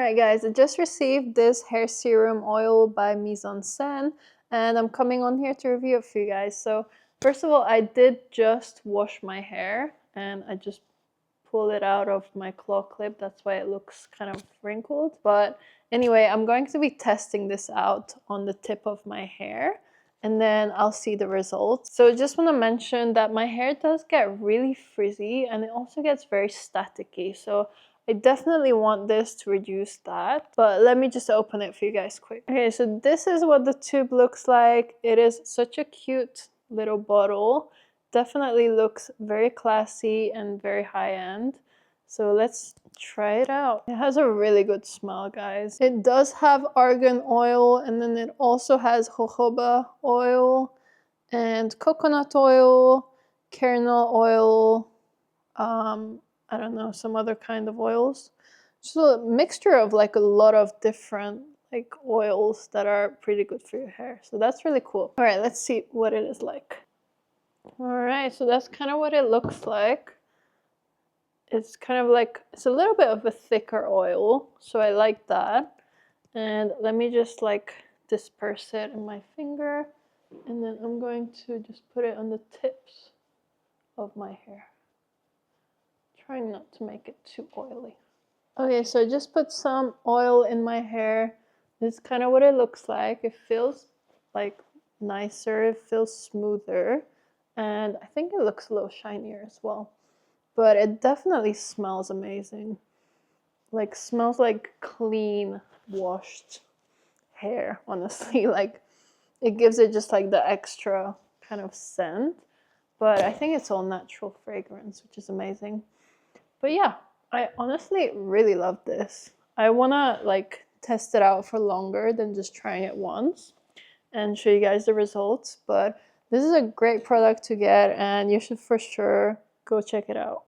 Alright guys, I just received this hair serum oil by Mise, and I'm coming on here to review it for you guys. So first of all, I did just wash my hair and I just pulled it out of my claw clip. That's why it looks kind of wrinkled. But anyway, I'm going to be testing this out on the tip of my hair and then I'll see the results. So I just want to mention that my hair does get really frizzy and it also gets very staticky. So I definitely want this to reduce that, but let me just open it for you guys quick. Okay, so this is what the tube looks like. It is such a cute little bottle. Definitely looks very classy and very high-end. So let's try it out. It has a really good smell, guys. It does have argan oil, and then it also has jojoba oil and coconut oil, kernel oil, I don't know, some other kind of oils. So a mixture of like a lot of different like oils that are pretty good for your hair. So that's really cool. All right, let's see what it is like. All right, so that's kind of what it looks like. It's kind of like, it's a little bit of a thicker oil, so I like that. And let me just like disperse it in my finger, and then I'm going to just put it on the tips of my hair. Trying not to make it too oily. Okay, so I just put some oil in my hair. This is kind of what it looks like. It feels like nicer, it feels smoother, and I think it looks a little shinier as well. But it definitely smells amazing. Like, smells like clean, washed hair, honestly. Like, it gives it just like the extra kind of scent. But I think it's all natural fragrance, which is amazing. But yeah, I honestly really love this. I wanna like test it out for longer than just trying it once and show you guys the results. But this is a great product to get and you should for sure go check it out.